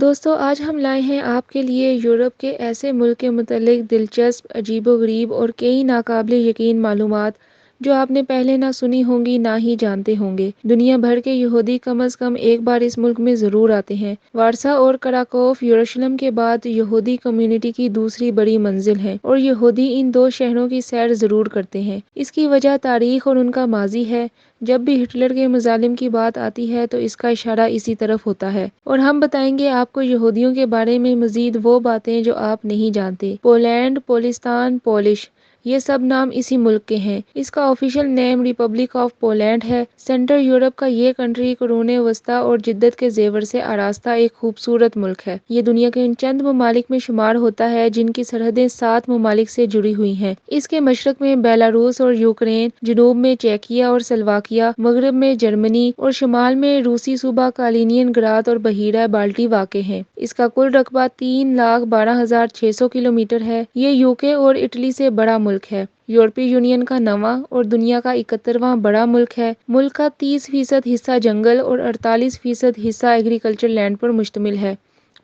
دوستو آج ہم لائے ہیں آپ کے لیے یورپ کے ایسے ملک کے متعلق دلچسپ، عجیب و غریب اور کئی ناقابل یقین معلومات جو آپ نے پہلے نہ سنی ہوں گی نہ ہی جانتے ہوں گے۔ دنیا بھر کے یہودی کم از کم ایک بار اس ملک میں ضرور آتے ہیں۔ وارسا اور کراکوف یروشلم کے بعد یہودی کمیونٹی کی دوسری بڑی منزل ہے اور یہودی ان دو شہروں کی سیر ضرور کرتے ہیں۔ اس کی وجہ تاریخ اور ان کا ماضی ہے۔ جب بھی ہٹلر کے مظالم کی بات آتی ہے تو اس کا اشارہ اسی طرف ہوتا ہے، اور ہم بتائیں گے آپ کو یہودیوں کے بارے میں مزید وہ باتیں جو آپ نہیں جانتے۔ پولینڈ، پولستان، پولش، یہ سب نام اسی ملک کے ہیں۔ اس کا official name republic of Poland ہے۔ سینٹرل یورپ کا یہ کنٹری قرون وسطیٰ اور جدت کے زیور سے آراستہ ایک خوبصورت ملک ہے۔ یہ دنیا کے ان چند ممالک میں شمار ہوتا ہے جن کی سرحدیں 7 ممالک سے جڑی ہوئی ہیں۔ اس کے مشرق میں بیلاروس اور یوکرین، جنوب میں چیکیا اور سلواکیا، مغرب میں جرمنی اور شمال میں روسی صوبہ کالینین گراد اور بحیرہ بالٹی واقع ہیں۔ اس کا کل رقبہ 3,12,600 کلومیٹر ہے۔ یہ یوکے اور اٹلی سے بڑا ملک ہے۔ یورپی یونین کا 9واں اور دنیا کا 71واں بڑا ملک ہے۔ ملک کا 30% حصہ جنگل اور 48% حصہ ایگریکلچر لینڈ پر مشتمل ہے۔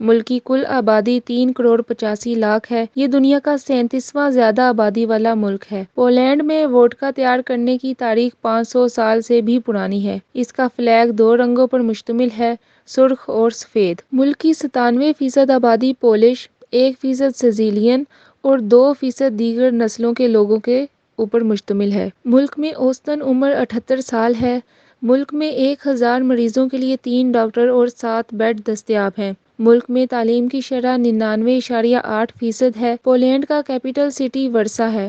ملک کی کل آبادی 3,85,00,000 ہے۔ یہ دنیا کا 37واں زیادہ آبادی والا ملک ہے۔ پولینڈ میں ووڈکا تیار کرنے کی تاریخ 500 سال سے بھی پرانی ہے۔ اس کا فلیگ 2 رنگوں پر مشتمل ہے، سرخ اور سفید۔ ملک کی 97% آبادی پولش، 1% سیزیلین اور 2% دیگر نسلوں کے لوگوں کے اوپر مشتمل ہے۔ ملک میں اوسطاً عمر 78 سال ہے۔ ملک میں 1000 مریضوں کے لیے 3 ڈاکٹر اور 7 بیڈ دستیاب ہیں۔ ملک میں تعلیم کی شرح 99.8% ہے۔ پولینڈ کا کیپٹل سٹی ورسا ہے۔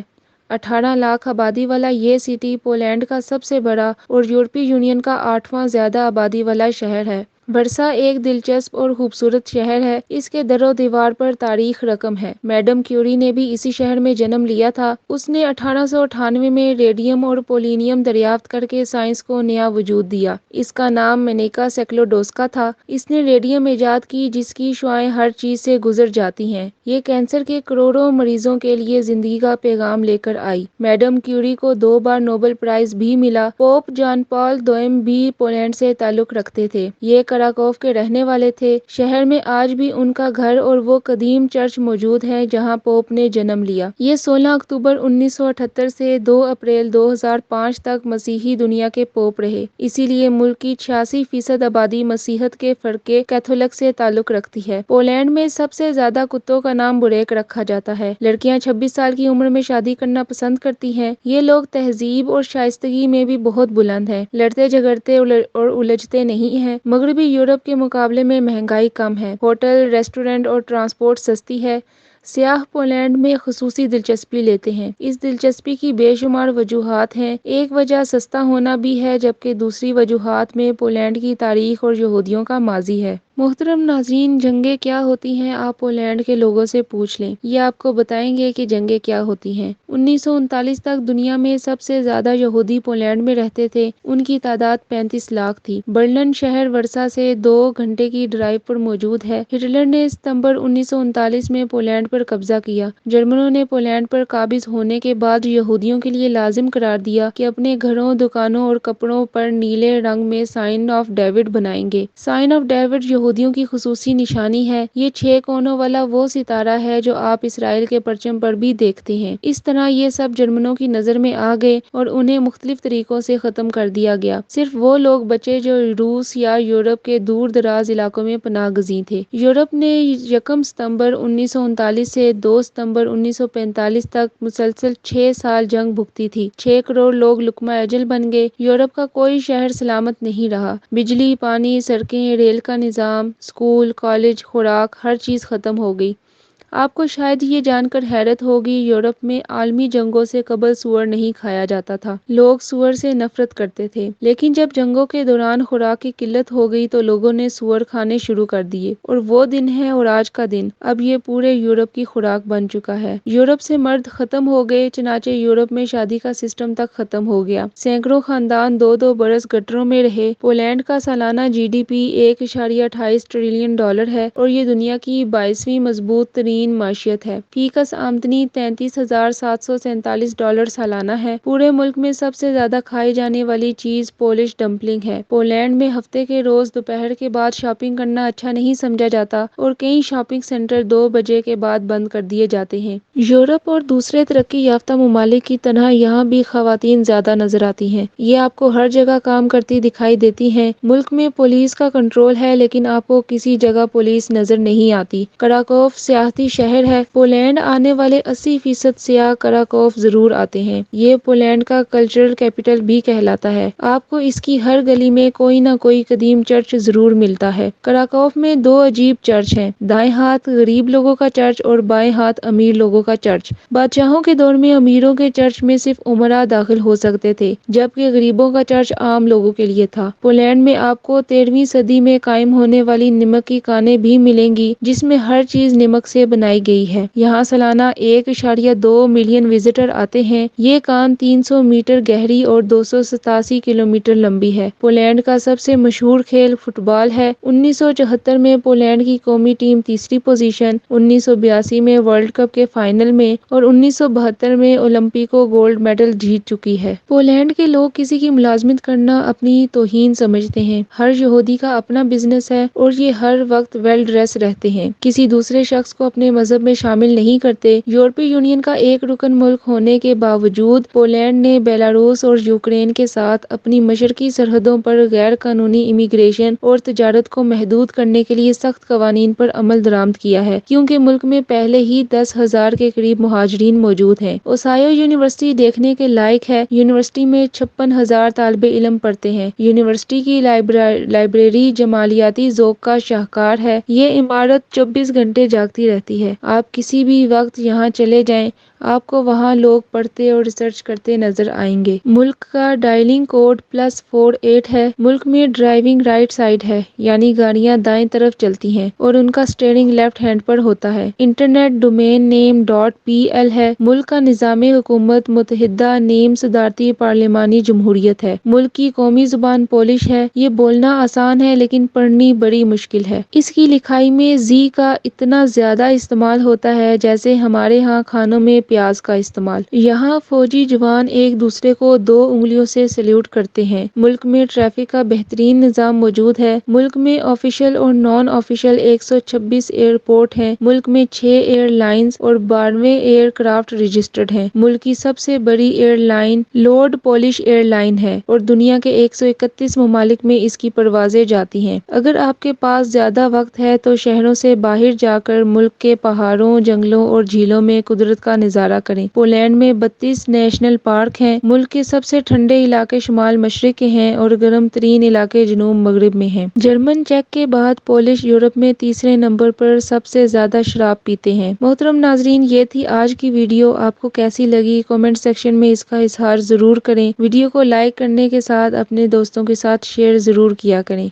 18 لاکھ آبادی والا یہ سٹی پولینڈ کا سب سے بڑا اور یورپی یونین کا 8واں زیادہ آبادی والا شہر ہے۔ ورسا ایک دلچسپ اور خوبصورت شہر ہے۔ اس کے در و دیوار پر تاریخ رقم ہے۔ میڈم کیوری نے بھی اسی شہر میں جنم لیا تھا۔ اس نے 1898 میں ریڈیم اور پولینیم دریافت کر کے سائنس کو نیا وجود دیا۔ اس کا نام مینیکا سیکلوڈوسکا تھا۔ اس نے ریڈیم ایجاد کی جس کی شعاعیں ہر چیز سے گزر جاتی ہیں۔ یہ کینسر کے کروڑوں مریضوں کے لیے زندگی کا پیغام لے کر آئی۔ میڈم کیوری کو 2 بار نوبل پرائز بھی ملا۔ پوپ جان پال دوئم بھی پولینڈ سے تعلق رکھتے تھے۔ یہ کراکوف کے رہنے والے تھے۔ شہر میں آج بھی ان کا گھر اور وہ قدیم چرچ موجود ہے جہاں پوپ نے جنم لیا۔ یہ 16 اکتوبر 1978 سے 2 اپریل 2005 تک مسیحی دنیا کے پوپ رہے۔ اسی لیے ملک کی 86% آبادی مسیحیت کے فرقے کیتھولک سے تعلق رکھتی ہے۔ پولینڈ میں سب سے زیادہ کتوں کا نام بوریک رکھا جاتا ہے۔ لڑکیاں 26 سال کی عمر میں شادی کرنا پسند کرتی ہیں۔ یہ لوگ تہذیب اور شائستگی میں بھی بہت بلند ہیں۔ لڑتے جھگڑتے اور الجھتے نہیں ہیں۔ مغربی یورپ کے مقابلے میں مہنگائی کم ہے۔ ہوٹل، ریسٹورنٹ اور ٹرانسپورٹ سستی ہے۔ سیاح پولینڈ میں خصوصی دلچسپی لیتے ہیں۔ اس دلچسپی کی بے شمار وجوہات ہیں۔ ایک وجہ سستا ہونا بھی ہے جبکہ دوسری وجوہات میں پولینڈ کی تاریخ اور یہودیوں کا ماضی ہے۔ محترم ناظرین، جنگیں کیا ہوتی ہیں آپ پولینڈ کے لوگوں سے پوچھ لیں، یہ آپ کو بتائیں گے کہ جنگیں کیا ہوتی ہیں۔ 1939 تک دنیا میں سب سے زیادہ یہودی پولینڈ میں رہتے تھے۔ ان کی تعداد 35 لاکھ تھی۔ برلن شہر ورسا سے 2 گھنٹے کی ڈرائیو پر موجود ہے۔ ہٹلر نے ستمبر 1939 میں پولینڈ پر قبضہ کیا۔ جرمنوں نے پولینڈ پر قابض ہونے کے بعد یہودیوں کے لیے لازم قرار دیا کہ اپنے گھروں، دکانوں اور کپڑوں پر نیلے رنگ میں سائن آف ڈیوڈ بنائیں گے۔ سائن آف ڈیوڈ یہودیوں کی خصوصی نشانی ہے۔ یہ 6 کونوں والا وہ ستارہ ہے جو آپ اسرائیل کے پرچم پر بھی دیکھتے ہیں۔ اس طرح یہ سب جرمنوں کی نظر میں آ گئے اور انہیں مختلف طریقوں سے ختم کر دیا گیا۔ صرف وہ لوگ بچے جو روس یا یورپ کے دور دراز علاقوں میں پناہ گزین تھے۔ یورپ نے 1 ستمبر 1939 سے 2 ستمبر 1945 تک مسلسل 6 سال جنگ بھگتی تھی۔ 6 کروڑ لوگ لقمہ اجل بن گئے۔ یورپ کا کوئی شہر سلامت نہیں رہا۔ بجلی، پانی، سڑکیں، ریل کا نظام، اسکول، کالج، خوراک، ہر چیز ختم ہو گئی۔ آپ کو شاید یہ جان کر حیرت ہوگی، یورپ میں عالمی جنگوں سے قبل سؤر نہیں کھایا جاتا تھا۔ لوگ سؤر سے نفرت کرتے تھے، لیکن جب جنگوں کے دوران خوراک کی قلت ہو گئی تو لوگوں نے سؤر کھانے شروع کر دیے، اور وہ دن ہے اور آج کا دن، اب یہ پورے یورپ کی خوراک بن چکا ہے۔ یورپ سے مرد ختم ہو گئے، چنانچہ یورپ میں شادی کا سسٹم تک ختم ہو گیا۔ سینکڑوں خاندان 2-2 برس گٹروں میں رہے۔ پولینڈ کا سالانہ جی ڈی پی $1.28 ٹریلین ہے اور یہ دنیا کی 22ویں مضبوط ترین ترین معیشت ہے۔ فیکس آمدنی $33,747 سالانہ ہے۔ پورے ملک میں سب سے زیادہ کھائی جانے والی چیز پولش ڈمپلنگ ہے۔ پولینڈ میں ہفتے کے روز دوپہر کے بعد شاپنگ کرنا اچھا نہیں سمجھا جاتا اور کئی شاپنگ سینٹر 2 بجے کے بعد بند کر دیے جاتے ہیں۔ یورپ اور دوسرے ترقی یافتہ ممالک کی طرح یہاں بھی خواتین زیادہ نظر آتی ہیں۔ یہ آپ کو ہر جگہ کام کرتی دکھائی دیتی ہیں۔ ملک میں پولیس کا کنٹرول ہے لیکن آپ کو کسی جگہ پولیس نظر نہیں آتی۔ کراکوف سیاحتی شہر ہے۔ پولینڈ آنے والے 80% سیاح کراکوف ضرور آتے ہیں۔ یہ پولینڈ کا کلچرل کیپٹل بھی کہلاتا ہے۔ آپ کو اس کی ہر گلی میں کوئی نہ کوئی قدیم چرچ ضرور ملتا ہے۔ کراکوف میں 2 عجیب چرچ ہیں، دائیں ہاتھ غریب لوگوں کا چرچ اور بائیں ہاتھ امیر لوگوں کا چرچ۔ بادشاہوں کے دور میں امیروں کے چرچ میں صرف امراء داخل ہو سکتے تھے جبکہ غریبوں کا چرچ عام لوگوں کے لیے تھا۔ پولینڈ میں آپ کو 13ویں صدی میں قائم ہونے والی نمک کی کانیں بھی ملیں گی جس میں ہر چیز نمک سے بنائی گئی ہے۔ یہاں سالانہ 1.2 ملین وزٹر آتے ہیں۔ یہ کان 300 میٹر گہری اور 287 کلومیٹر لمبی ہے۔ پولینڈ کا سب سے مشہور کھیل فٹ بال ہے۔ 1974 میں پولینڈ کی قومی ٹیم تیسری پوزیشن، 1982 میں ورلڈ کپ کے فائنل میں اور 1972 میں اولمپیکو گولڈ میڈل جیت چکی ہے۔ پولینڈ کے لوگ کسی کی ملازمت کرنا اپنی توہین سمجھتے ہیں۔ ہر یہودی کا اپنا بزنس ہے اور یہ ہر وقت ویل ڈریس رہتے ہیں۔ کسی دوسرے شخص کو اپنے مذہب میں شامل نہیں کرتے۔ یورپی یونین کا ایک رکن ملک ہونے کے باوجود پولینڈ نے بیلاروس اور یوکرین کے ساتھ اپنی مشرقی سرحدوں پر غیر قانونی امیگریشن اور تجارت کو محدود کرنے کے لیے سخت قوانین پر عمل درآمد کیا ہے کیونکہ ملک میں پہلے ہی 10,000 کے قریب مہاجرین موجود ہیں۔ اوہایو یونیورسٹی دیکھنے کے لائق ہے۔ یونیورسٹی میں 56,000 طالب علم پڑھتے ہیں۔ یونیورسٹی کی لائبریری جمالیاتی ذوق کا شاہکار ہے۔ یہ عمارت 24 گھنٹے جاگتی رہتی ہے۔ آپ کسی بھی وقت یہاں چلے جائیں، آپ کو وہاں لوگ پڑھتے اور ریسرچ کرتے نظر آئیں گے۔ ملک کا ڈائلنگ کوڈ +48 ہے۔ ملک میں ڈرائیونگ رائٹ سائڈ ہے یعنی گاڑیاں دائیں طرف چلتی ہیں اور ان کا اسٹیئرنگ لیفٹ ہینڈ پر ہوتا ہے۔ انٹرنیٹ ڈومین نیم .pl ہے۔ ملک کا نظام حکومت متحدہ نیم صدارتی پارلیمانی جمہوریت ہے۔ ملک کی قومی زبان پولش ہے۔ یہ بولنا آسان ہے لیکن پڑھنی بڑی مشکل ہے۔ اس کی لکھائی میں زی کا اتنا زیادہ استعمال ہوتا ہے جیسے ہمارے ہاں کھانوں میں پیاز کا استعمال۔ یہاں فوجی جوان ایک دوسرے کو 2 انگلیوں سے سلیوٹ کرتے ہیں۔ ملک میں ٹریفک کا بہترین نظام موجود ہے۔ ملک میں آفیشل اور نان آفیشل 126 ایئرپورٹ ہیں۔ ملک میں 6 ایئر لائنز اور 12 ایئر کرافٹ رجسٹرڈ ہیں۔ ملک کی سب سے بڑی ایئر لائن لورڈ پولش ایئر لائن ہے اور دنیا کے 131 ممالک میں اس کی پروازیں جاتی ہیں۔ اگر آپ کے پاس زیادہ وقت ہے تو شہروں سے باہر جا کر ملک کے پہاڑوں، جنگلوں اور جھیلوں میں قدرت کا نظارہ کریں۔ پولینڈ میں 32 نیشنل پارک ہیں۔ ملک کے سب سے ٹھنڈے علاقے شمال مشرق کے ہیں اور گرم ترین علاقے جنوب مغرب میں ہیں۔ جرمن چیک کے بعد پولش یورپ میں تیسرے نمبر پر سب سے زیادہ شراب پیتے ہیں۔ محترم ناظرین، یہ تھی آج کی ویڈیو۔ آپ کو کیسی لگی کمنٹ سیکشن میں اس کا اظہار ضرور کریں۔ ویڈیو کو لائک کرنے کے ساتھ اپنے دوستوں کے ساتھ شیئر ضرور کیا کریں۔